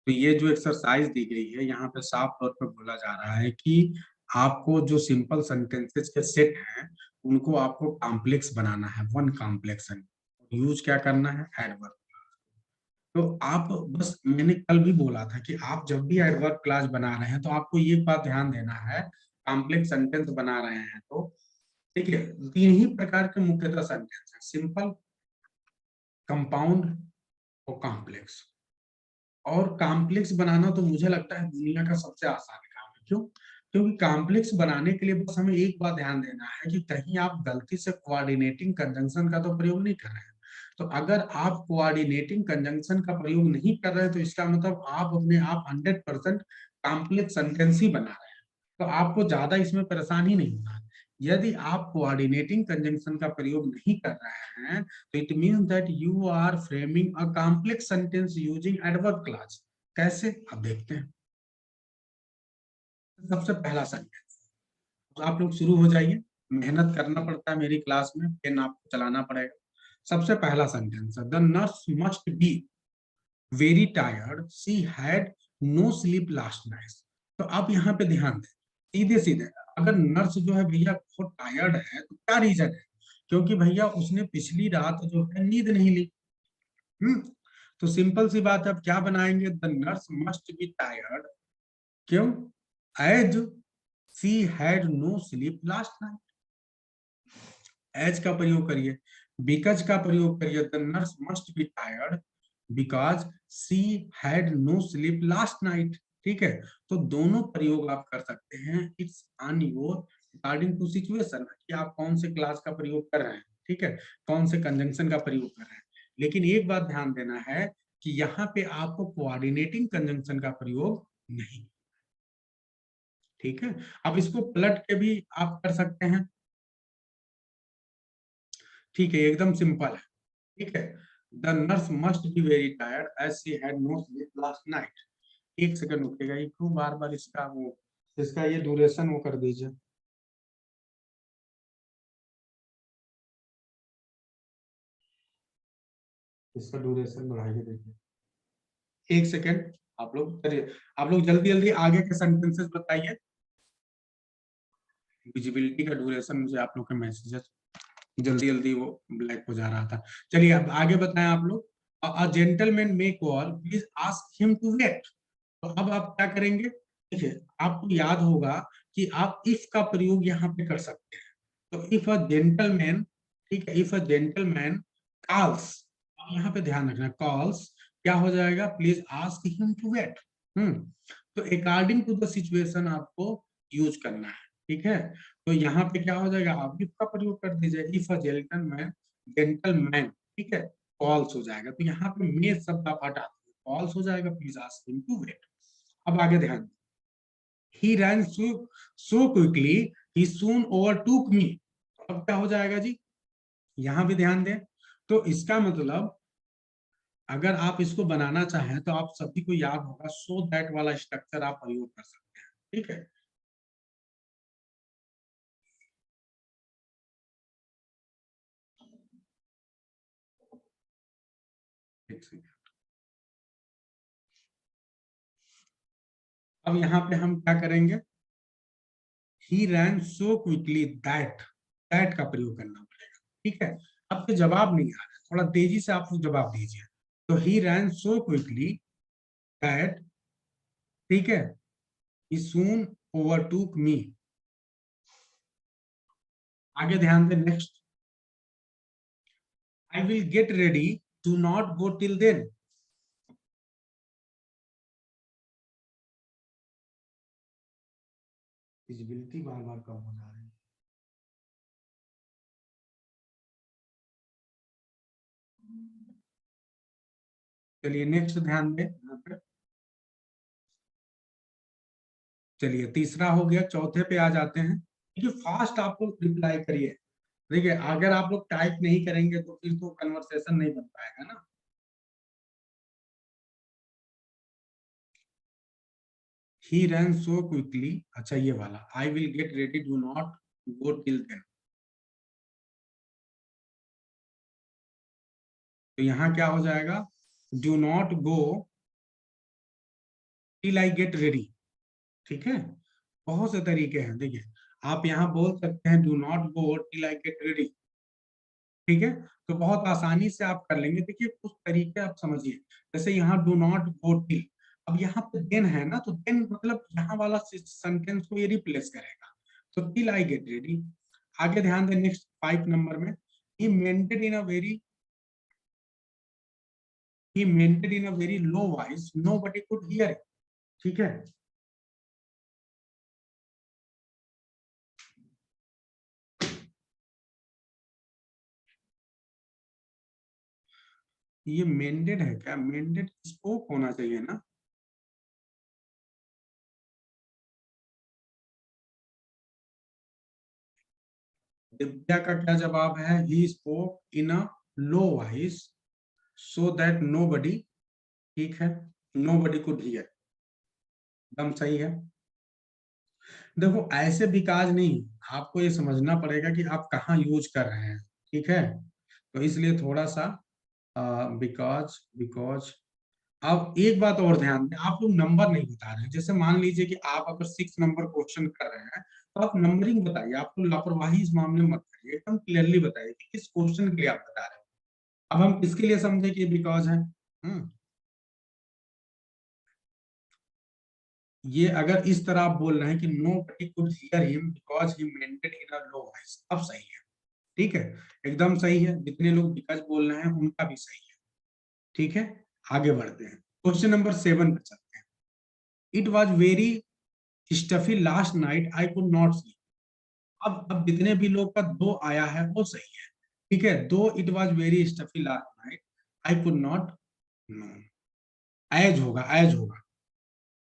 तो ये जो एक्सरसाइज दी गई है यहाँ पे साफ तौर पे बोला जा रहा है कि आपको जो सिंपल सेंटेंसेस के सेट हैं उनको आपको कॉम्प्लेक्स बनाना है, वन कॉम्प्लेक्स। यूज क्या करना है, एडवर्ब। तो आप बस, मैंने कल भी बोला था कि आप जब भी एडवर्ब क्लास बना रहे हैं तो आपको ये बात ध्यान देना है, कॉम्प्लेक्स सेंटेंस बना रहे हैं तो ठीक है, तीन ही प्रकार के मुख्यतः सेंटेंस है, सिंपल, कंपाउंड और कॉम्प्लेक्स। और कॉम्प्लेक्स बनाना तो मुझे लगता है दुनिया का सबसे आसान काम है। क्यों? क्योंकि कॉम्प्लेक्स बनाने के लिए बस हमें एक बात ध्यान देना है कि कहीं आप गलती से कोऑर्डिनेटिंग कंजंक्शन का तो प्रयोग नहीं कर रहे हैं। तो अगर आप कोऑर्डिनेटिंग कंजंक्शन का प्रयोग नहीं कर रहे हैं तो इसका मतलब आप अपने आप 100% कॉम्प्लेक्स सेंटेंस ही बना रहे हैं। तो आपको ज्यादा इसमें परेशानी नहीं होना है। यदि आप कोऑर्डिनेटिंग कंजंक्शन का प्रयोग नहीं कर रहे हैं तो it means that you are framing a complex sentence using adverb clause. कैसे, आप देखते हैं। सबसे पहला सेंटेंस, तो आप लोग शुरू हो जाइए, मेहनत करना पड़ता है मेरी क्लास में, पेन आपको चलाना पड़ेगा। सबसे पहला सेंटेंस है, the nurse must be very tired, she had no sleep last night. तो आप यहाँ पे ध्यान दें, सीधे सीधे, अगर नर्स जो है भैया बहुत टायर्ड है तो क्या रीजन है? क्योंकि भैया उसने पिछली रात जो है नींद नहीं ली। हम्म तो सिंपल सी बात है, अब क्या बनाएंगे, the nurse must be tired. क्यों? As she had no sleep last night. As का प्रयोग करिए, बिकॉज का प्रयोग करिए, the nurse must be tired because she had no sleep last night. ठीक है, तो दोनों प्रयोग आप कर सकते हैं, it's on your according to situation कि आप कौन से क्लास का प्रयोग कर रहे हैं, ठीक है, कौन से कंजंक्शन का प्रयोग कर रहे हैं। लेकिन एक बात ध्यान देना है कि यहाँ पे आपको कोऑर्डिनेटिंग कंजंक्शन का प्रयोग नहीं। ठीक है, अब इसको पलट के भी आप कर सकते हैं। ठीक है, एकदम सिंपल है। ठीक है, the nurse must be very tired as she had no sleep last night. एक सेकंड रुकेगा, ये क्यों बार बार इसका वो, इसका ये ड्यूरेशन वो कर दीजिए। इसका ड्यूरेशन बढ़ाइए, देखिए। एक सेकंड, आप लोग करिए, आप लोग जल्दी जल्दी आगे के सेंटेंसेस बताइए। विजिबिलिटी का ड्यूरेशन, मुझे आप लोग के मैसेजेस जल्दी जल्दी वो ब्लैक हो जा रहा था। चलिए अब आगे बताएं आप लोग। A gentleman may call, please ask him to wait. तो अब आप क्या करेंगे, देखिए, आपको याद होगा कि आप इफ का प्रयोग यहाँ पे कर सकते हैं। तो इफ अ जेंटलमैन, ठीक है, इफ अ जेंटलमैन कॉल्स, यहाँ पे ध्यान रखना, कॉल्स क्या हो जाएगा, please ask him to wait. तो अकॉर्डिंग टू द सिचुएशन आपको यूज करना है। ठीक है, तो यहाँ पे क्या हो जाएगा, आप इफ का प्रयोग कर दीजिए, इफ अ जेंटलमैन, जेंटलमैन, ठीक है, कॉल्स हो जाएगा। तो यहाँ पे मे शब्द आप हटा दीजिए, कॉल्स हो जाएगा, please ask him to wait. अब आगे ध्यान, ही रैन सो क्विकली ही सून ओवरटूक मी। अब क्या हो जाएगा जी, यहां भी ध्यान दें। तो इसका मतलब, अगर आप इसको बनाना चाहें तो आप सभी को याद होगा, सो दैट वाला स्ट्रक्चर आप प्रयोग कर सकते हैं। ठीक है, अब यहाँ पे हम क्या करेंगे, ही रैन सो क्विकली दैट, दैट का प्रयोग करना पड़ेगा। ठीक है, आपके जवाब नहीं आ रहा है, थोड़ा तेजी से आप लोग जवाब दीजिए। तो ही रैन सो क्विकली दैट, ठीक है, he soon overtook me। आगे ध्यान दें, next, I will get ready, do not go till then। Visibility बार बार कम हो जा रही है। चलिए नेक्स्ट ध्यान दें यहाँ पे। चलिए तीसरा हो गया, चौथे पे आ जाते हैं। देखिए फास्ट आप लोग रिप्लाई करिए। देखिए अगर आप लोग टाइप नहीं करेंगे तो फिर तो कन्वर्सेशन नहीं बन पाएगा ना। ही रन सो क्विकली, अच्छा ये वाला, I will get ready, do not go till then. तो यहाँ क्या हो जाएगा, do not go till I get ready. ठीक है, बहुत से तरीके हैं। देखिए, आप यहाँ बोल सकते हैं do not go till I get ready. ठीक है, तो बहुत आसानी से आप कर लेंगे। देखिए कुछ तरीके आप समझिए, जैसे यहाँ डू नॉट गो टिल, अब यहाँ पे देन है ना, तो देन मतलब यहाँ वाला सेंटेंस को ये रिप्लेस करेगा, तो टिल आई गेट रेडी। आगे ध्यान दें, नेक्स्ट 5 नंबर में, he maintained in a very he maintained in a very low voice, nobody could hear it। ठीक है, ये मेंडेड है क्या? मेंडेड स्पोक होना चाहिए ना। दिव्या का क्या जवाब है? He spoke in a low voice so that nobody, ठीक है, नोबडी कुड हियर, एकदम सही है। देखो ऐसे बिकॉज नहीं, आपको ये समझना पड़ेगा कि आप कहाँ यूज कर रहे हैं। ठीक है, तो इसलिए थोड़ा सा बिकॉज बिकॉज। अब एक बात और ध्यान दें, आप लोग नंबर नहीं बता रहे हैं। जैसे मान लीजिए कि आप अगर 6 नंबर क्वेश्चन कर रहे हैं, तो आप नंबरिंग बताइए, आपको लापरवाही इस मामले में मत करिए, एकदम क्लियरली बताइए कि किस क्वेश्चन के लिए आप बता रहे हैं। अब हम किसके लिए समझे कि बिकॉज है। ये अगर इस तरह आप बोल रहे हैं कि nobody could hear him because he muttered in a low voice, अब सही है। ठीक है, एकदम सही है। जितने लोग बिकॉज बोल रहे हैं उनका भी सही है। ठीक है, आगे बढ़ते हैं, क्वेश्चन नंबर 7 पे चलते हैं। It was very stuffy last night I could not sleep. अब जितने भी लोग का दो आया है वो सही है। ठीक है, though it was very stuffy last night I could not, no, as होगा, एज होगा।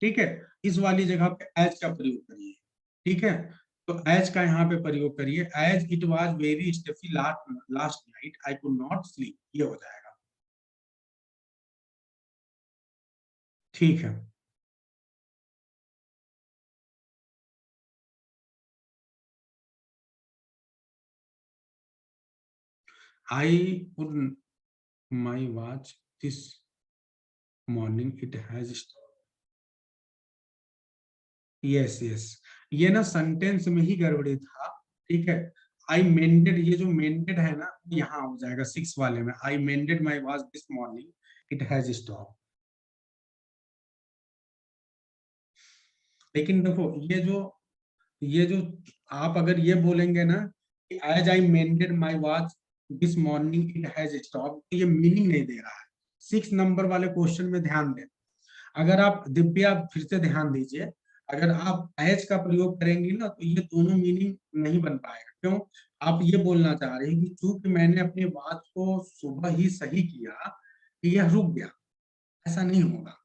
ठीक है, इस वाली जगह पे एज का प्रयोग करिए। ठीक है, तो एज का यहाँ पे प्रयोग करिए, as it was very stuffy last night I could not sleep, ये हो जाएगा। ठीक है, I would my watch this morning it has, yes yes, ये ना सेंटेंस में ही गड़बड़ी था। ठीक है, आई मेंडेड, ये जो मेंडेड है ना, यहाँ हो जाएगा 6 वाले में, I mended my watch this morning it has stop. लेकिन देखो ये जो आप अगर ये बोलेंगे ना कि as I mended my watch this morning it has stop, तो ये मीनिंग नहीं दे रहा है। 6 नंबर वाले क्वेश्चन में ध्यान दें। अगर आप दिव्या फिर से ध्यान दीजिए, अगर आप एज का प्रयोग करेंगे ना, तो ये दोनों मीनिंग नहीं बन पाएगा। क्यों? आप ये बोलना चाह रहे हैं कि चूंकि मैंने अपने वॉच को सुबह ही सही किया, कि यह रुक गया, ऐसा नहीं होगा।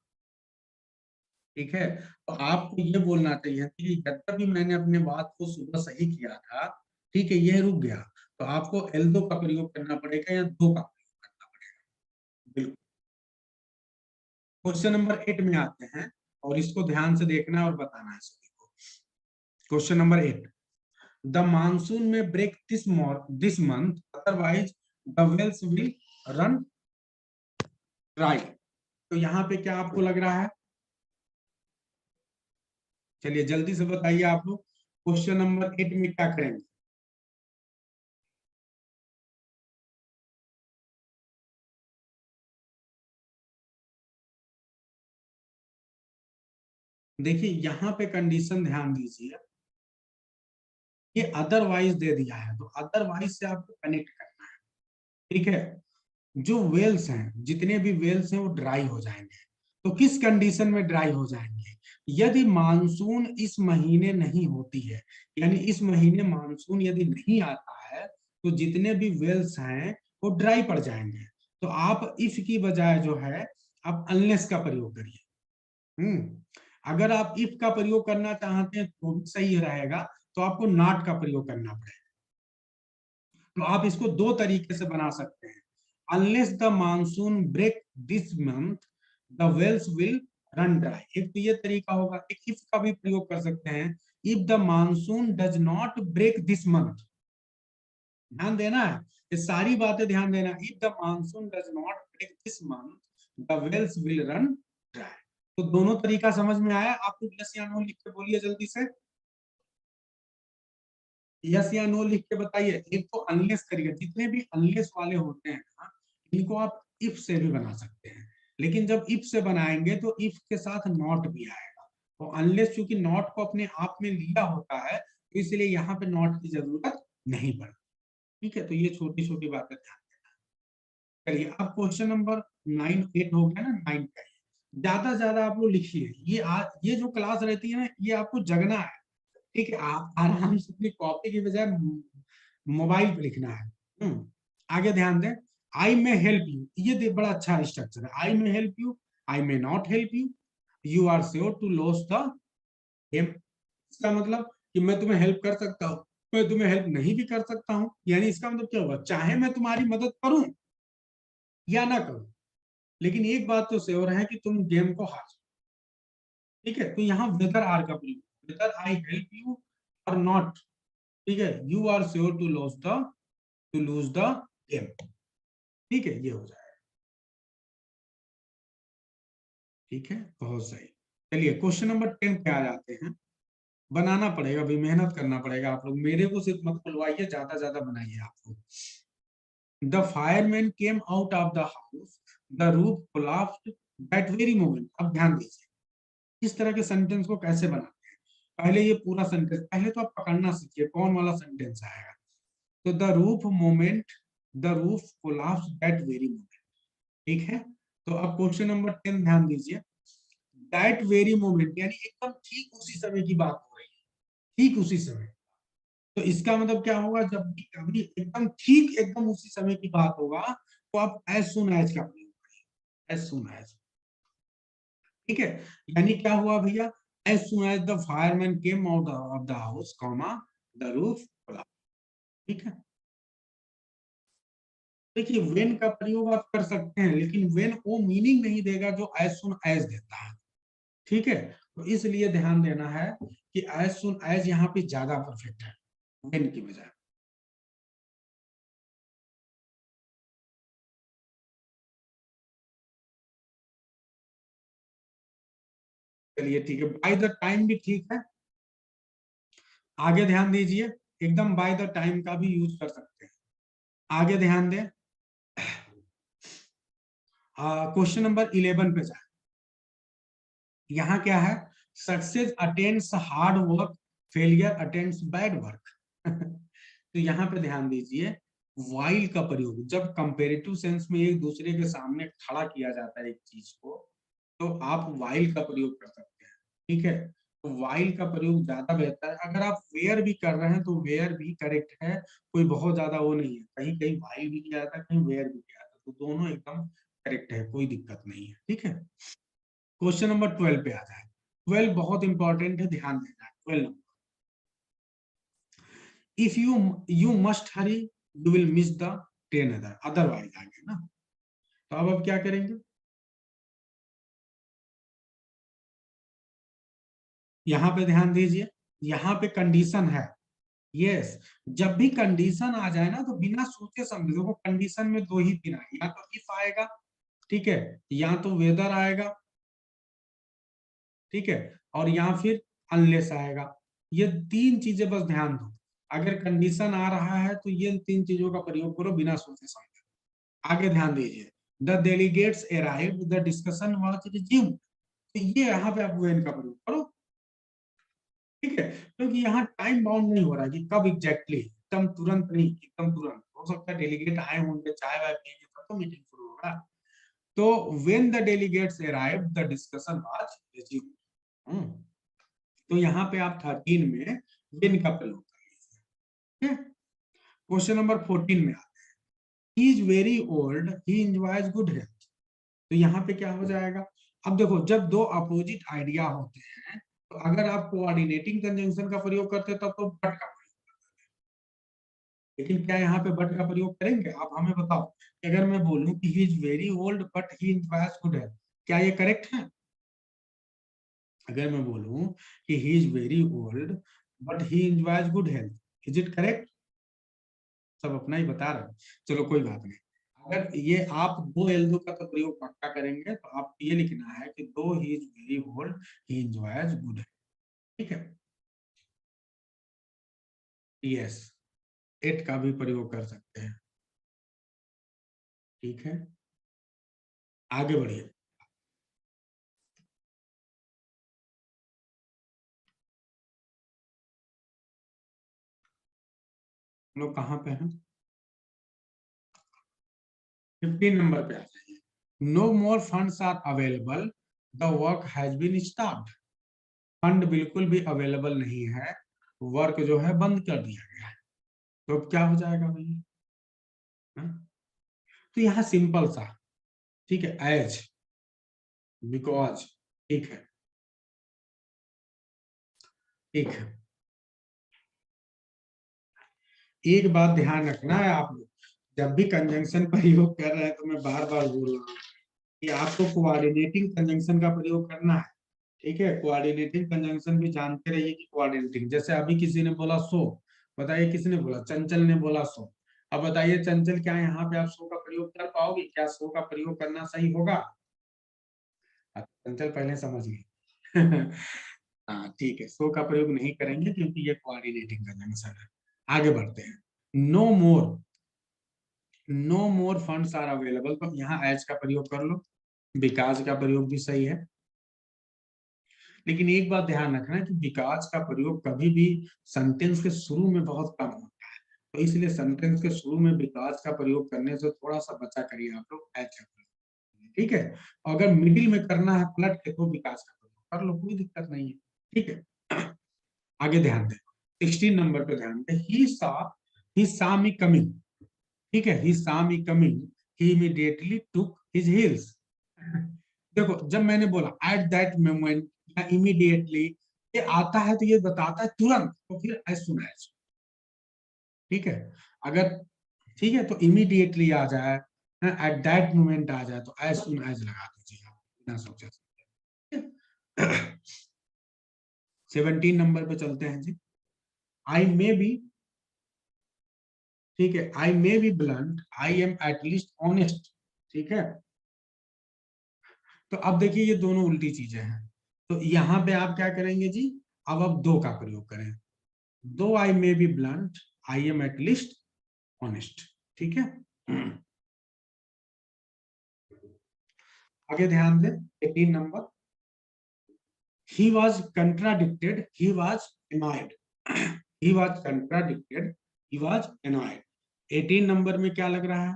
ठीक है, तो आपको ये बोलना चाहिए कि यद्यपि मैंने अपने बात को सुबह सही किया था, ठीक है, ये रुक गया, तो आपको एल दो का प्रयोग करना पड़ेगा या दो का प्रयोग करना पड़ेगा। बिल्कुल। क्वेश्चन नंबर 8 में आते हैं, और इसको ध्यान से देखना है और बताना है सभी को। Question number 8, the monsoon may break this month, otherwise the wells will run dry. तो यहाँ पे क्या आपको लग रहा है? चलिए जल्दी से बताइए आप लोग, क्वेश्चन नंबर 8 में क्या करेंगे? देखिए यहाँ पे कंडीशन ध्यान दीजिए, ये अदरवाइज दे दिया है, तो अदरवाइज से आपको कनेक्ट करना है। ठीक है, जो वेल्स हैं, जितने भी वेल्स हैं वो ड्राई हो जाएंगे। तो किस कंडीशन में ड्राई हो जाएंगे? यदि मानसून इस महीने नहीं होती है, यानी इस महीने मानसून यदि नहीं आता है, तो जितने भी वेल्स हैं वो ड्राई पड़ जाएंगे। तो आप इफ की बजाय जो है आप अनलेस का प्रयोग करिए। अगर आप इफ का प्रयोग करना चाहते हैं तो भी सही रहेगा, तो आपको नॉट का प्रयोग करना पड़ेगा। तो आप इसको दो तरीके से बना सकते हैं, unless the monsoon break this month the wells will run dry. एक तो ये तरीका होगा, एक इफ का भी प्रयोग कर सकते हैं, if the monsoon does not break this month. ध्यान देना है, ये सारी बातें ध्यान देना, if the monsoon does not break this month the wells will run dry. तो दोनों तरीका समझ में आया आपको? यस या नो लिख के बोलिए जल्दी से, यस या नो लिख के बताइए। एक तो अनलेस तरीका, जितने भी अनलेस वाले होते हैं ना, इनको आप इफ से भी बना सकते हैं, लेकिन जब इफ से बनाएंगे तो इफ के साथ नॉट भी आएगा। तो अनलेस चूंकि नॉट को अपने आप में लिया होता है, तो इसलिए यहाँ पे नॉट की जरूरत नहीं पड़ती। ठीक है, तो ये छोटी छोटी बातें ध्यान देना। चलिए अब क्वेश्चन नंबर 9 8 हो गया ना, 9 का। ज्यादा से ज्यादा आप लोग लिखिए, ये जो क्लास रहती है ना, ये आपको जगना है। ठीक है, आप आराम से अपनी कॉपी की बजाय मोबाइल पे लिखना है। आगे ध्यान दें, आई मे हेल्प यू, ये बड़ा अच्छा स्ट्रक्चर है। I may help you, I may not help you, you are sure to lose the game. इसका मतलब कि मैं तुम्हें हेल्प कर सकता हूँ, मैं तुम्हें हेल्प नहीं भी कर सकता हूँ। यानी इसका मतलब क्या होगा, चाहे मैं तुम्हारी मदद करूं या ना करूं, लेकिन एक बात तो श्योर है कि तुम गेम को हार। ठीक है, तो यहाँ वेदर आर का प्रयोग, वेदर आई हेल्प यू और नॉट। ठीक है, you are sure to lose the game. ठीक है, ये हो जाएगा। ठीक है, बहुत सही। चलिए क्वेश्चन नंबर 10 पे आ जाते हैं। बनाना पड़ेगा भाई, मेहनत करना पड़ेगा आप लोग, मेरे को सिर्फ मत बुलवाइए, ज्यादा ज्यादा बनाइए आप लोग। The fireman came out of the house, the roof collapsed that very moment. अब ध्यान दीजिए इस तरह के सेंटेंस को कैसे बनाते हैं। पहले ये पूरा सेंटेंस, पहले तो आप पकड़ना सीखिए कौन वाला सेंटेंस आएगा। तो the roof collapsed that very moment. ठीक है, तो अब क्वेश्चन नंबर 10 ध्यान दीजिए। दैट वेरी मोमेंट यानी एकदम ठीक उसी समय की बात हो रही है, ठीक उसी समय। तो इसका मतलब क्या होगा, जब भी कभी एकदम ठीक एकदम उसी समय की बात होगा, तो आप एज सुन एज का प्रयोग करिए, एज सुन एज। ठीक है, यानी क्या हुआ भैया, as soon as the fireman came out of the house comma the roof. ठीक है, देखिए वेन का प्रयोग आप कर सकते हैं, लेकिन वेन वो मीनिंग नहीं देगा जो एज सुन एज देता है। ठीक है, तो इसलिए ध्यान देना है कि एज सुन एज यहाँ पे ज्यादा परफेक्ट है वेन की बजाय। चलिए ठीक है, बाय द टाइम भी ठीक है। आगे ध्यान दीजिए, एकदम बाय द टाइम का भी यूज कर सकते हैं। आगे ध्यान दें, क्वेश्चन नंबर 11 पे जाए। यहाँ क्या है, success attends hard work, failure attends bad work. तो यहाँ पे ध्यान दीजिए, वाइल का प्रयोग जब कंपेरेटिव सेंस में एक दूसरे के सामने खड़ा किया जाता है एक चीज को, तो आप वाइल का प्रयोग कर सकते हैं। ठीक है, तो वाइल का प्रयोग ज्यादा बेहतर है। अगर आप वेयर भी कर रहे हैं तो वेयर भी करेक्ट है, कोई बहुत ज्यादा वो नहीं है, कहीं कहीं वाइल भी किया जाता है, कहीं वेयर भी किया जाता है, तो दोनों एकदम करेक्ट है, कोई दिक्कत नहीं है। ठीक है, क्वेश्चन नंबर 12 पे आ जाए। 12 बहुत इंपॉर्टेंट है, ध्यान देना है। 12 if you must Hari you will miss the train otherwise आगे ना। तो अब क्या करेंगे, यहाँ पे ध्यान दीजिए, यहाँ पे कंडीशन है। यस, जब भी कंडीशन आ जाए ना, तो बिना सोचे समझे, देखो कंडीशन में दो ही दिन आए, या तो इफ आएगा, ठीक है, या तो वेदर आएगा, ठीक है, और या फिर अनलेस आएगा। ये तीन चीजें बस ध्यान दो, अगर कंडीशन आ रहा है तो ये तीन चीजों का प्रयोग करो बिना सोचे समझे। आगे ध्यान दीजिए, the delegates arrived, the discussion was resumed. तो ये यहाँ पे आप वेन का प्रयोग करो। ठीक है, क्योंकि यहाँ टाइम बाउंड नहीं हो रहा है कि कब एग्जैक्टली, एकदम तुरंत नहीं, एकदम तुरंत हो सकता है डेलीगेट आए होंगे, चाय वाय पियेंगे तब तो मीटिंग शुरू होगा। तो when the delegates arrived the discussion was resumed. तो यहाँ पे आप 13 में विन का प्रयोग करिए। क्वेश्चन नंबर 14 में आते हैं, he is very old he enjoys good health. तो यहाँ पे क्या हो जाएगा, अब देखो जब दो अपोजिट आइडिया होते हैं, तो अगर आप कोऑर्डिनेटिंग कंजंक्शन का प्रयोग करते हैं तब तो बट का प्रयोग, लेकिन क्या यहाँ पे बट का प्रयोग करेंगे? आप हमें बताओ कि अगर मैं बोलूं कि he is very old but he enjoys good health, क्या ये करेक्ट है? अगर मैं बोलूं कि he is very old but he enjoys good health, is it correct? सब अपना ही बता रहे हैं, चलो कोई बात नहीं। अगर ये आप दो एल्दो का तो प्रयोग पक्का करेंगे तो आप ये लिखना है कि दो he is very old he enjoys good, ठीक है। यस, एट का भी प्रयोग कर सकते हैं, ठीक है। आगे बढ़िए। हम लोग कहाँ पे हैं? 15 नंबर पे आ जाइए। No more funds are available, the work has been stopped. Fund बिल्कुल भी अवेलेबल नहीं है, वर्क जो है बंद कर दिया गया है। तो अब क्या हो जाएगा भैया? हाँ? तो यहाँ सिंपल सा, ठीक है, एज, बिकॉज, ठीक है, ठीक है। एक बात ध्यान रखना है आप लोग, जब भी कंजंक्शन प्रयोग कर रहे हैं तो मैं बार बार बोल रहा हूँ कि आपको कोऑर्डिनेटिंग कंजंक्शन का प्रयोग करना है, ठीक है। कोऑर्डिनेटिंग कंजंक्शन भी जानते रहिए कि कोऑर्डिनेटिंग, जैसे अभी किसी ने बोला सो, बताइए किसने बोला? चंचल ने बोला सो। अब बताइए चंचल, क्या यहाँ पे आप सो का प्रयोग कर पाओगे? क्या सो का प्रयोग करना सही होगा? चंचल पहले समझ गई। हाँ ठीक है, सो का प्रयोग नहीं करेंगे क्योंकि ये कोऑर्डिनेटिंग कंजंक्शन है। आगे बढ़ते हैं। No more, no more funds are available, तो यहाँ एज का प्रयोग कर लो, बिकॉज का प्रयोग भी सही है। लेकिन एक बात ध्यान रखना कि बिकॉज का प्रयोग कभी भी सेंटेंस के शुरू में बहुत कम होता है, तो इसलिए सेंटेंस के शुरू में बिकॉज का प्रयोग करने से थोड़ा सा बचा करिए आप लोग एज का प्रयोग, ठीक है। अगर मिडिल में करना है पलट के तो बिकॉज का प्रयोग कर लो, कोई दिक्कत नहीं है, ठीक है। आगे ध्यान दें, 16 नंबर पे ध्यान दें। ही saw me coming, ठीक है, ही saw me coming, he immediately took his heels। देखो जब मैंने बोला एट दैट मोमेंट या इमीडिएटली, ये आता है तो ये बताता है तुरंत, तो फिर एज सुन एज, ठीक है। अगर ठीक है तो इमीडिएटली आ जाए, एट दैट मोमेंट आ जाए तो एज सुन एज लगा दीजिए आप, बिना सोचे। 17 नंबर पे चलते हैं जी। आई मे बी, ठीक है, I may be blunt, I am at least honest, ठीक है। तो अब देखिए ये दोनों उल्टी चीजें हैं, तो यहाँ पे आप क्या करेंगे जी? अब दो का प्रयोग करें, though I may be blunt, I am at least honest, ठीक है। आगे ध्यान दें, 18 number. he was contradicted, he was annoyed। he was contradicted, he was annoyed। 18 number में क्या लग रहा है?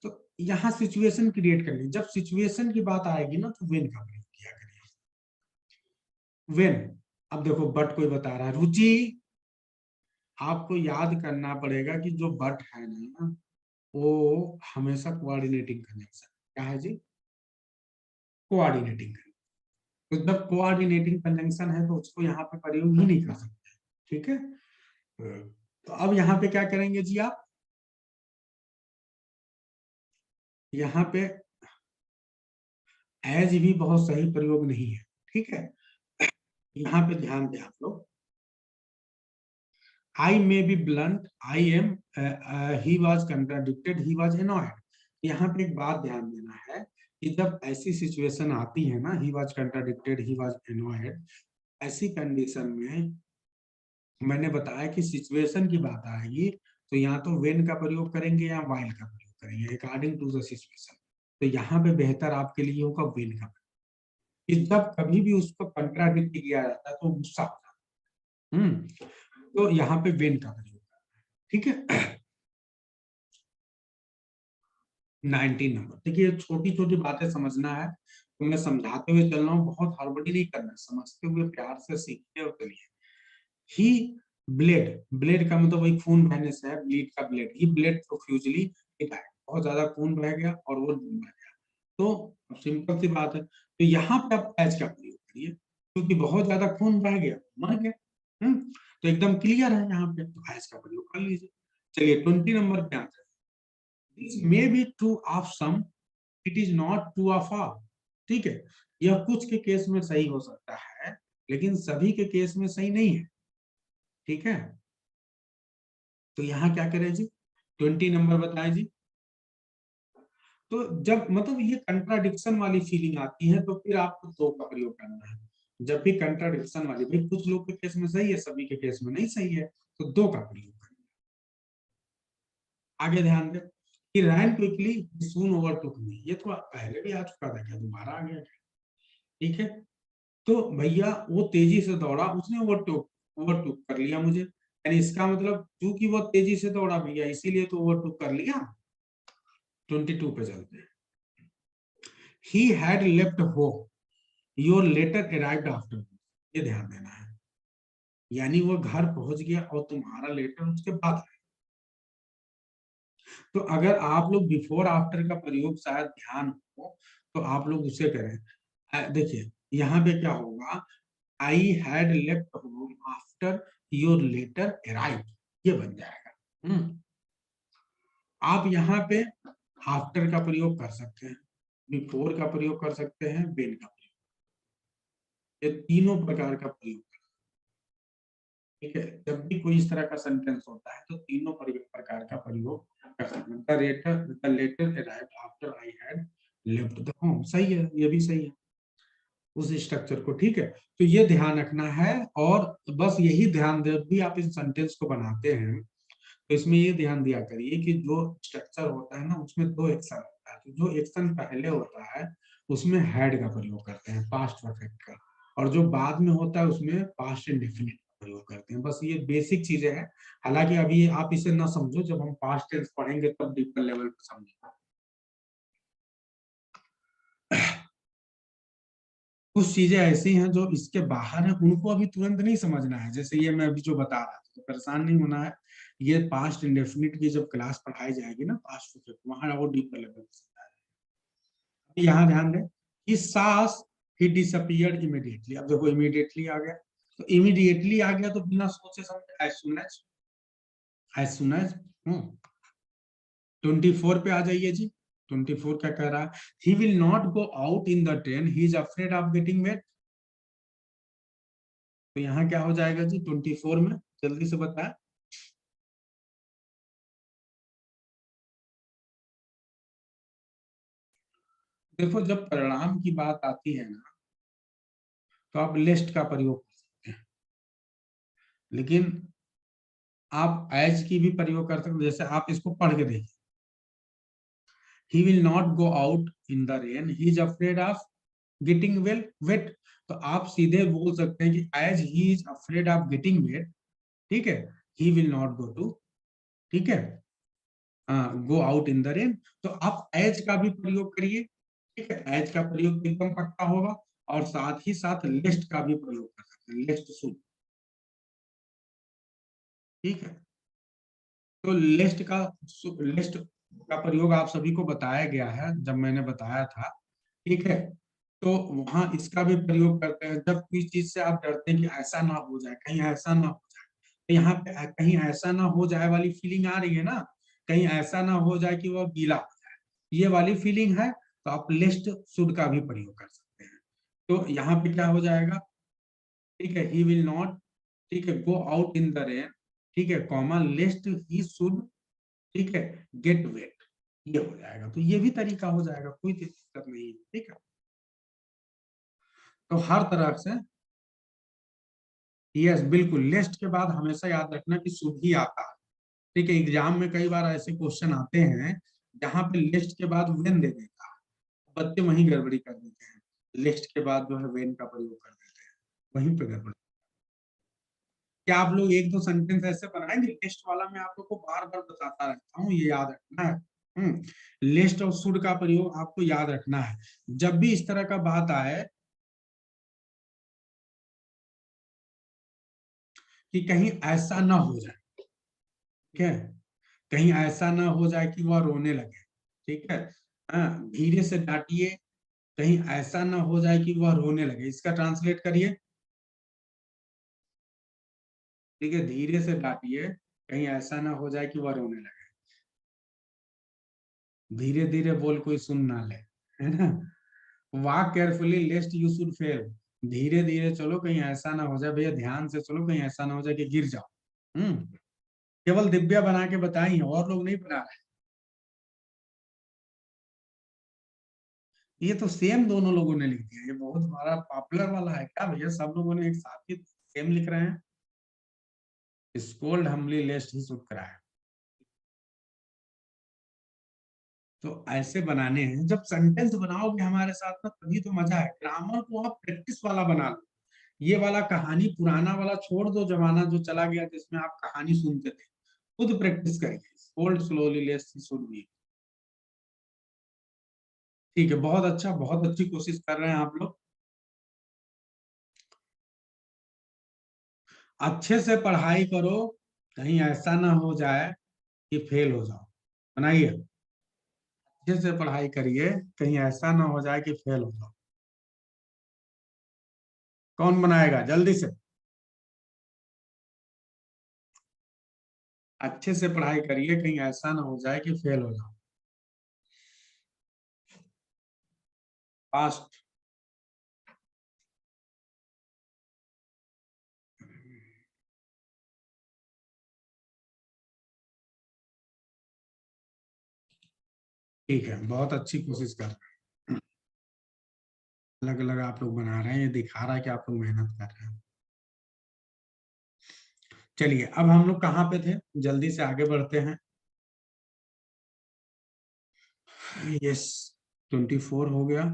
तो यहाँ सिचुएशन क्रिएट करनी, जब सिचुएशन की बात आएगी ना तो वेन का प्रयोग किया करिए, वेन। अब देखो बट कोई बता रहा है, रुचि, आपको याद करना पड़ेगा कि जो बट है ना वो हमेशा कोऑर्डिनेटिंग कंजंक्शन, क्या है जी? कोऑर्डिनेटिंग। तो जब कोऑर्डिनेटिंग कंजंक्शन है तो उसको यहाँ पे प्रयोग ही नहीं कर सकते, ठीक है। तो अब यहाँ पे क्या करेंगे जी आप? यहाँ पे एज भी बहुत सही प्रयोग नहीं है, ठीक है। यहाँ पे ध्यान दें आप लोग, I may be blunt, I am, he was contradicted, he was annoyed. यहाँ पे एक बात ध्यान देना है कि जब ऐसी सिचुएशन आती है ना, he was contradicted, he was annoyed, ऐसी कंडीशन में मैंने बताया कि सिचुएशन की बात आएगी तो या तो वेन का प्रयोग करेंगे या वाइल का प्रयोग करेंगे अकॉर्डिंग टू द सिचुएशन। तो यहाँ पे बेहतर आपके लिए होगा वेन का प्रयोग, कि जब कभी भी उसको कंट्राडिक्ट किया जाता है तो गुस्सा होता है। तो यहाँ पे वेन का प्रयोग करना है, ठीक है। 19 नंबर, देखिए छोटी छोटी बातें समझना है, तो मैं समझाते हुए चल रहा हूँ, बहुत हड़बड़ी नहीं करना, समझते हुए प्यार से सीखते और चलिए। ही ब्लेड, ब्लेड का मतलब वही खून बहने से है, ब्लीड का ब्लेड, ही ब्लेड प्रोफ्यूजली, बहुत ज्यादा खून बह गया और वो मर गया। तो सिंपल सी बात है, तो यहाँ पे आप एज का प्रयोग करिए, क्योंकि बहुत ज्यादा खून बह गया, मर गया। तो एकदम क्लियर है यहाँ पे, तो एज का प्रयोग कर लीजिए। चलिए 20 नंबर पे आते हैं। This may be true of some, it is not true of all, ठीक है। यह कुछ के केस में सही हो सकता है लेकिन सभी के केस में सही नहीं है, ठीक है। तो यहाँ क्या करें जी? 20 नंबर बताएं जी। तो जब मतलब ये कंट्राडिक्शन वाली फीलिंग आती है तो फिर आपको दो का प्रयोग करना है। जब भी कंट्राडिक्शन वाली, भाई कुछ लोग के केस में सही है, सभी के केस में नहीं सही है, तो दो का प्रयोग करना है। आगे ध्यान दें कि रैन क्विकली सून ओवरटुक मी, ये तो पहले भी आ चुका था, क्या दोबारा आ गया? ठीक है, तो भैया वो तेजी से दौड़ा, उसने ओवरटुक ओवरटुक कर लिया मुझे, यानी इसका मतलब क्योंकि वो तेजी से दौड़ा भैया इसीलिए तो ओवरटुक कर लिया। 22 पे चलते हैं। He had left home. Your letter arrived after. ये ध्यान देना है, यानी वो घर पहुंच गया और तुम्हारा लेटर उसके बाद आया। तो अगर आप लोग बिफोर आफ्टर का प्रयोग शायद ध्यान हो तो आप लोग उसे करें। देखिए यहाँ पे क्या होगा, I had left home after your letter arrived, ये बन जाएगा। आप यहाँ पे आफ्टर का प्रयोग कर सकते हैं, बिफोर का प्रयोग कर सकते हैं, व्हेन का प्रयोग, ये तीनों प्रकार का प्रयोग। ठीक है, जब भी कोई इस तरह का सेंटेंस होता है तो तीनों प्रकार का प्रयोग कर सकते हैं। The letter arrived after I had left the home, सही है, ये भी सही है उस स्ट्रक्चर को। ठीक है, तो ये ध्यान रखना है, और बस यही ध्यान दे, भी आप इस सेंटेंस को बनाते हैं तो इसमें ये ध्यान दिया करिए कि जो स्ट्रक्चर होता है ना उसमें दो एक्शन होता है, तो जो एक्शन पहले होता है उसमें हैड का प्रयोग करते हैं, पास्ट परफेक्ट का, और जो बाद में होता है उसमें पास्ट इंडेफिनिट का प्रयोग करते हैं। बस ये बेसिक चीजें हैं, हालांकि अभी आप इसे ना समझो, जब हम पास्ट टेंस पढ़ेंगे तब डीपर लेवल पर समझेंगे। कुछ चीजें ऐसी हैं जो इसके बाहर है, उनको अभी तुरंत नहीं समझना है, जैसे ये मैं अभी जो बता रहा था, तो परेशान नहीं होना है। ये पास्ट इंडेफिनिट की जब क्लास पढ़ाई जाएगी ना, पास्ट परफेक्ट, वहां वो डीपर लेवल पे समझाया। यहाँ ध्यान दें कि सास ही डिसअपीयर्ड इमीडिएटली, अब देखो इमीडिएटली आ गया, तो इमीडिएटली आ गया तो बिना सोचे समझे एज सुन एज 24 पे आ जाइए जी। 24 क्या कह रहा है, he will not go out in the train, he is afraid of getting wait. तो यहाँ क्या हो जाएगा जी 24 में, जल्दी से बताएं। देखो जब परिणाम की बात आती है ना तो आप लिस्ट का प्रयोग कर सकते हैं, लेकिन आप एज की भी प्रयोग कर सकते हैं। जैसे आप इसको पढ़ के देखिए, he will not go out in the rain, he is afraid of getting well wet। तो आप सीधे बोल सकते हैं कि as he is afraid of getting wet, ठीक है, he will not go to, ठीक है, go out in the rain. तो आप एज का भी प्रयोग करिए, ठीक है, एज का प्रयोग एकदम पक्का होगा, और साथ ही साथ लिस्ट का भी प्रयोग कर सकते हैं, लिस्ट शुड, ठीक है। तो लिस्ट का प्रयोग आप सभी को बताया गया है जब मैंने बताया था, ठीक है। तो वहां इसका भी प्रयोग करते हैं जब किसी चीज से आप डरते हैं कि ऐसा ना हो जाए, कहीं ऐसा ना हो जाए, तो यहाँ पे कहीं ऐसा ना हो जाए वाली फीलिंग आ रही है ना, कहीं ऐसा ना हो जाए कि वो गीला हो जाए, ये वाली फीलिंग है, तो आप लिस्ट शुड का भी प्रयोग कर सकते हैं। तो यहाँ पे क्या हो जाएगा, ठीक है, ही विल नॉट, ठीक है, go out in the rain, ठीक है, कॉमा लिस्ट ही शुड, ठीक है, गेट वेट, ये हो जाएगा। तो ये भी तरीका हो जाएगा, कोई दिक्कत नहीं है, ठीक है। तो हर तरह से यस बिल्कुल, लिस्ट के बाद हमेशा याद रखना कि शुड ही आता है, ठीक है। एग्जाम में कई बार ऐसे क्वेश्चन आते हैं जहां पे लिस्ट के बाद वेन दे देता है, बच्चे वहीं गड़बड़ी कर देते हैं, लिस्ट के बाद जो है वेन का प्रयोग कर देते हैं, वहीं पे गड़बड़ी। क्या आप लोग एक दो सेंटेंस ऐसे बनाएंगे, लिस्ट वाला मैं आप लोग को बार बार बताता रहता हूँ, ये याद रखना है। लिस्ट और शुड का प्रयोग आपको याद रखना है, जब भी इस तरह का बात आए कि कहीं ऐसा ना हो जाए, ठीक है, कहीं ऐसा ना हो जाए कि वह रोने लगे, ठीक है, हाँ, धीरे से डांटिए, कहीं ऐसा ना हो जाए कि वह रोने लगे, इसका ट्रांसलेट करिए, ठीक है, धीरे से डांटिए, कहीं ऐसा ना हो जाए कि वह रोने लगे, धीरे धीरे बोल कोई सुन ना ले, है ना, walk carefully लेस्ट you should fail, धीरे धीरे चलो कहीं ऐसा ना हो जाए, भैया ध्यान से चलो कहीं ऐसा ना हो जाए कि गिर जाओ। केवल दिव्या बना के बताई है, और लोग नहीं बना रहे। ये तो सेम दोनों लोगों ने लिख दिया, ये बहुत हमारा पॉपुलर वाला है क्या भैया, सब लोगों ने एक साथ ही सेम लिख रहे हैं। स्कोल्ड हम्बली लेस्ट ही शुड कराया। तो ऐसे बनाने हैं, जब सेंटेंस बनाओगे हमारे साथ ना तभी तो मजा है। ग्रामर को आप प्रैक्टिस वाला बना लो, ये वाला कहानी पुराना वाला छोड़ दो, जमाना जो चला गया जिसमें आप कहानी सुनते थे, खुद प्रैक्टिस करिए। Scold slowly lest he should be. ठीक है, बहुत अच्छा, बहुत अच्छी कोशिश कर रहे हैं आप लोग। अच्छे से पढ़ाई करो, कहीं ऐसा ना हो जाए कि फेल हो जाओ। बनाइए, अच्छे से पढ़ाई करिए, कहीं ऐसा ना हो जाए कि फेल हो जाओ। कौन बनाएगा जल्दी से? अच्छे से पढ़ाई करिए, कहीं ऐसा ना हो जाए कि फेल हो जाओ। फास्ट। ठीक है, बहुत अच्छी कोशिश कर रहे हैं। अलग अलग आप लोग बना रहे हैं, ये दिखा रहा है कि आप लोग मेहनत कर रहे हैं। चलिए, अब हम लोग कहाँ पे थे, जल्दी से आगे बढ़ते हैं। यस, 24 हो गया,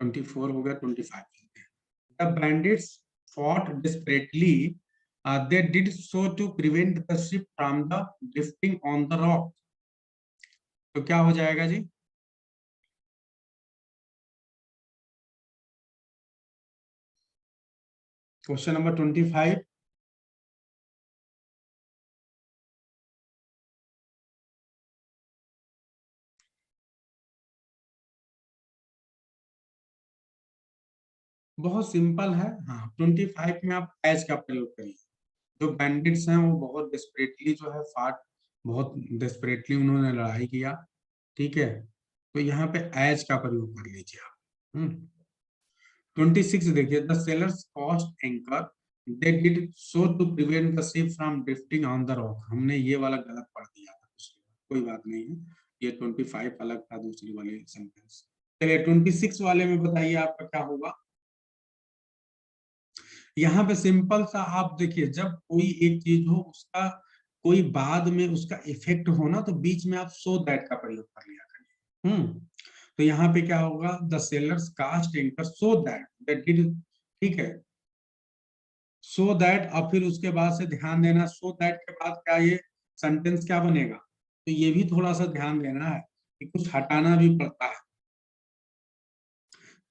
24 हो गया, 25 चलते हैं। The bandits fought desperately. They did so to prevent the ship from the drifting on the rock. तो क्या हो जाएगा जी? Question number 25। बहुत सिंपल है। हाँ, 25 में आप एज का प्रयोग करिए। जो बैंडिट्स हैं वो बहुत डेस्परेटली जो है फाट, बहुत डेस्परेटली उन्होंने लड़ाई किया। ठीक है, तो यहाँ पे एज का प्रयोग कर लीजिए आप। 26 देखिए, the sailors cast anchor, they did so to prevent the ship from drifting on the rock. हमने ये वाला गलत पढ़ दिया था, कोई बात नहीं है, ये 25 अलग था दूसरी वाले सेंटेंस। चलिए 26 वाले में बताइए आपका क्या होगा। यहाँ पे सिंपल सा आप देखिए, जब कोई एक चीज हो उसका कोई बाद में उसका इफेक्ट हो ना, तो बीच में आप सो दैट का प्रयोग कर लिया करिए। तो यहाँ पे क्या होगा, the sailors cast anchor so that that did. ठीक है, सो दैट, और फिर उसके बाद से ध्यान देना, सो दैट के बाद क्या ये सेंटेंस क्या बनेगा, तो ये भी थोड़ा सा ध्यान देना है कि कुछ हटाना भी पड़ता है।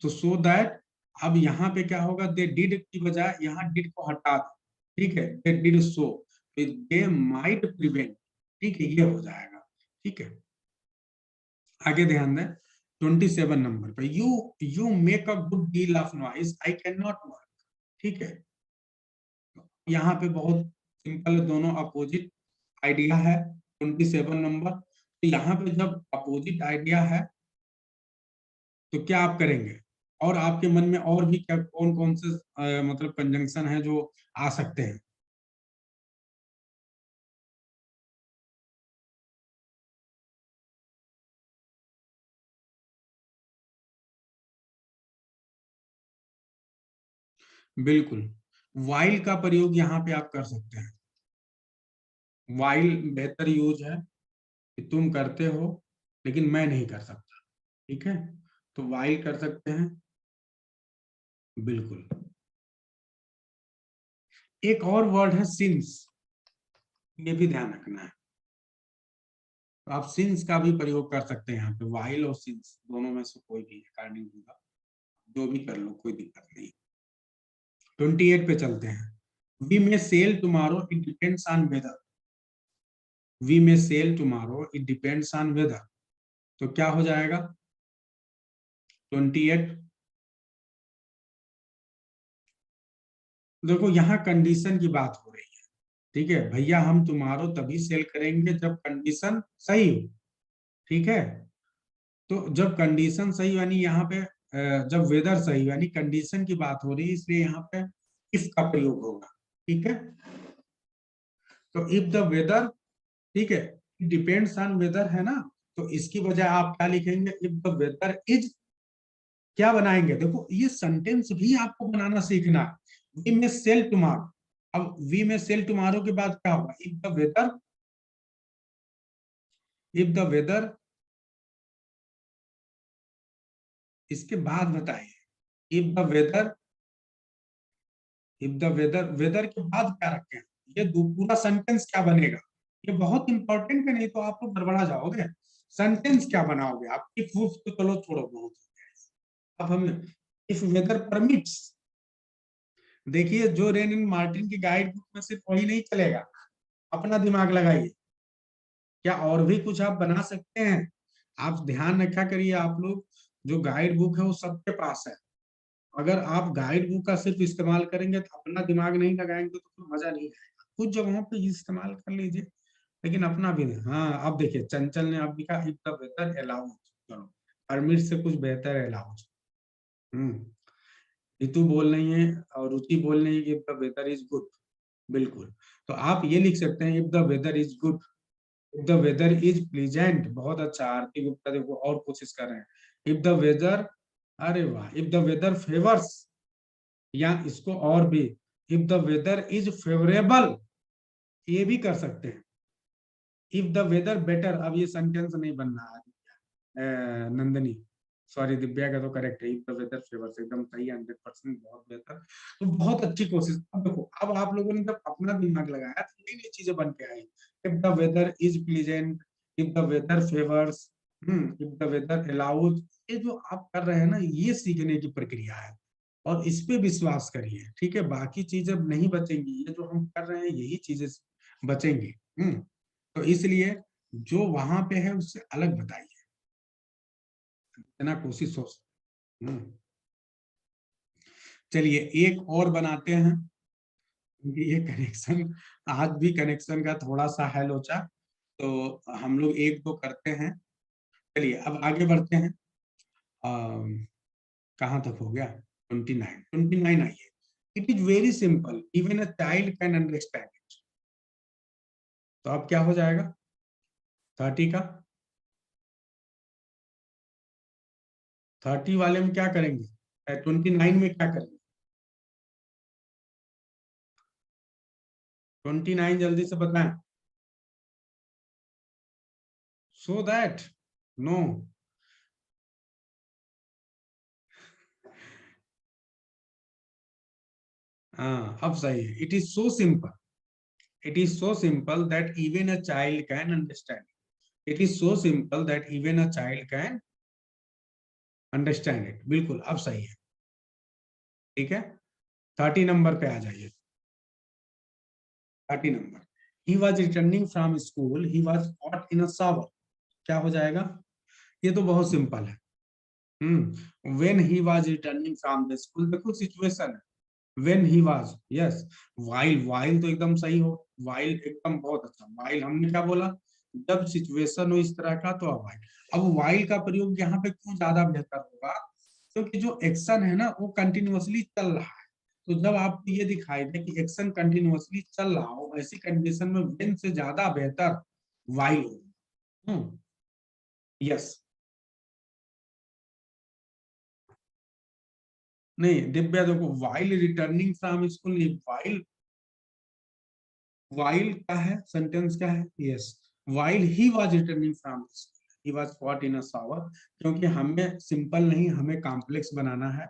तो सो दैट, अब यहाँ पे क्या होगा, दे डिड की बजाय यहाँ डिड को हटा दो। ठीक है, दे did so, they might prevent. ठीक है, ये हो जाएगा। ठीक है, आगे ध्यान दें। 27 नंबर पे, you make a good deal of noise, I can not work. ठीक है, यहाँ पे बहुत सिंपल, दोनों अपोजिट आइडिया है। 27 नंबर, तो यहाँ पे जब अपोजिट आइडिया है तो क्या आप करेंगे, और आपके मन में और भी क्या कौन कौन से मतलब कंजंक्शन है जो आ सकते हैं? बिल्कुल, वाइल का प्रयोग यहाँ पे आप कर सकते हैं। वाइल बेहतर यूज है कि तुम करते हो लेकिन मैं नहीं कर सकता। ठीक है, तो वाइल कर सकते हैं। बिल्कुल, एक और वर्ड है सिंस, ये भी ध्यान रखना है। तो आप सिंस का भी प्रयोग कर सकते हैं यहाँ पे, वाइल और सिंस दोनों में से कोई भी अकॉर्डिंग होगा, जो भी कर लो, कोई दिक्कत नहीं। 28 पे चलते हैं। We may sail tomorrow, it depends on weather. We may sail tomorrow, it depends on weather, तो क्या हो जाएगा 28? देखो, यहाँ कंडीशन की बात हो रही है। ठीक है भैया, हम तुम्हारो तभी सेल करेंगे जब कंडीशन सही हो। ठीक है, तो जब कंडीशन सही यानी यहाँ पे जब वेदर सही यानी कंडीशन की बात हो रही है, इसलिए यहाँ पे इफ का प्रयोग होगा। ठीक है, तो इफ द वेदर, ठीक है, डिपेंड्स ऑन वेदर है ना, तो इसकी बजाय आप क्या लिखेंगे, इफ द वेदर इज, क्या बनाएंगे, देखो ये सेंटेंस भी आपको बनाना सीखना है। वी में सेल टुमारो, अब वी में सेल टुमारो के बाद क्या होगा, if the weather, if the weather, इसके बाद बताइए, if the weather, if the weather, weather के बाद क्या रखें, ये पूरा सेंटेंस क्या बनेगा, ये बहुत इंपॉर्टेंट है, नहीं तो आप लोग गड़बड़ा जाओगे। सेंटेंस क्या बनाओगे आप, इफ तो चलो छोड़ो, बहुत हो गया। अब हम इफ वेदर परमिट्स, देखिए जो रेन इन मार्टिन की गाइड बुक में सिर्फ वही नहीं चलेगा, अपना दिमाग लगाइए, क्या और भी कुछ आप बना सकते हैं। आप ध्यान रखा करिए, आप लोग जो गाइड बुक है वो सबके पास है, अगर आप गाइड बुक का सिर्फ इस्तेमाल करेंगे तो अपना दिमाग नहीं लगाएंगे तो फिर मजा नहीं आएगा। कुछ जगहों पे इस्तेमाल कर लीजिए, लेकिन अपना भी नहीं। हाँ अब देखिए चंचल ने अब लिखा इफ द वेदर अलाउज, चलो परमिट से कुछ बेहतर अलाउज। ऋतु बोल रही है और रुचि बोल रही है कि if the weather is good, बिल्कुल। तो आप ये लिख सकते हैं if the weather is good, if the weather is pleasant, बहुत अच्छा। आरती गुप्ता देखो और कोशिश कर रहे हैं, इफ द वेदर, अरे वाह, इफ द वेदर फेवर्स, या इसको और भी, if the weather is favourable, ये भी कर सकते हैं। इफ द वेदर बेटर, अब ये सेंटेंस नहीं बन रहा है नंदनी, सॉरी दिव्या का तो करेक्ट है, इफ द वेदर फेवर्स एकदम सही है, 100% बहुत बेहतर। तो बहुत अच्छी कोशिश। अब देखो अब आप लोगों ने जब अपना दिमाग लगाया तो नई नई चीजें बन के आई, if the weather is pleasant, if the weather favours, if the weather allows, ये जो आप कर रहे हैं ना, ये सीखने की प्रक्रिया है, और इस पे विश्वास करिए, ठीक है। बाकी चीजें नहीं बचेंगी, ये जो हम कर रहे हैं यही चीजें बचेंगी। तो इसलिए जो वहां पे है उससे अलग बताइए, इतना कोशिश हो। हम्म, चलिए एक और बनाते हैं, क्योंकि ये कनेक्शन, आज भी कनेक्शन का थोड़ा सा है लोचा, तो हम लोग एक दो करते हैं। चलिए अब आगे बढ़ते हैं। कहाँ तक हो गया, 29, 29 आइए। It is very simple, even a child can understand it, तो अब क्या हो जाएगा 30 का, 30 वाले में क्या करेंगे, 29 में क्या करेंगे, 29 जल्दी से बताएं, सो दैट, नो, हाँ अब सही है, it is so simple, it is so simple that even a child can understand, it is so simple that even a child can understand it, बिल्कुल अब सही है, ठीक है। 30 नंबर पे आ जाइए, 30 number, he was returning from school, he was caught in a shower, क्या हो जाएगा, ये तो बहुत सिंपल है। when he was returning from the school, देखो सिचुएशन है, when he was, yes, while तो एकदम सही हो, while एकदम बहुत अच्छा, while हमने क्या बोला, जब सिचुएशन हो इस तरह का तो अब while का प्रयोग यहाँ पे क्यों ज्यादा बेहतर होगा, क्योंकि जो एक्शन है ना वो कंटिन्यूअसली चल रहा है, तो जब आपको ये दिखाई दे कि एक्शन कंटिन्यूअसली चल रहा हो, ऐसी कंडीशन में when से ज्यादा बेहतर while हो। यस, नहीं दिव्या देखो, while returning from school, while, while क्या है, सेंटेंस क्या है, yes, while he was returning from school, he was caught in a shower, क्योंकि हमें सिंपल नहीं, हमें कॉम्प्लेक्स बनाना है।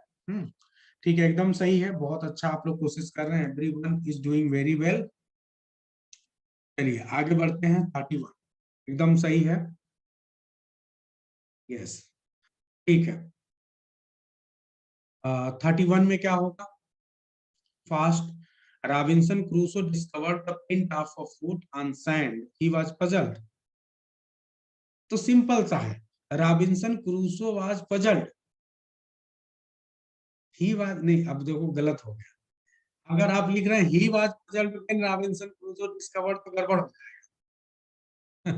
ठीक है, एकदम सही है, बहुत अच्छा आप लोग कोशिश कर रहे हैं, everyone is doing very well. चलिए आगे बढ़ते हैं, 31 एकदम सही है, यस, ठीक है। 31 में क्या होगा, fast, Robinson Crusoe discovered the print of a foot on sand, he was puzzled, तो सिंपल सा है, Robinson Crusoe was puzzled, he was नहीं, अब देखो गलत हो गया, अगर आप लिख रहे हैं he was puzzled when Robinson Crusoe discovered, तो गड़बड़ हो जाएगा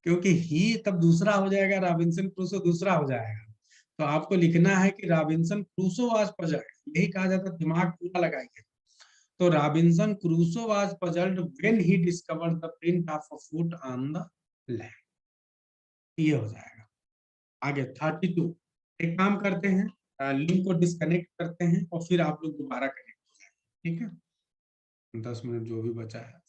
क्योंकि ही तब दूसरा हो जाएगा, रॉबिन्सन क्रूसो दूसरा हो जाएगा, तो आपको लिखना है कि रॉबिन्सन क्रूसो वाज पजल्ड, यही कहा जाता है, दिमाग पूरा लगाइए। तो Robinson Crusoe was puzzled when he discovered the print of a foot on the land, ये हो जाएगा। आगे 32, एक काम करते हैं, लिंक को डिस्कनेक्ट करते हैं और फिर आप लोग दोबारा कनेक्ट हो जाएंगे, ठीक है? 10 मिनट जो भी बचा है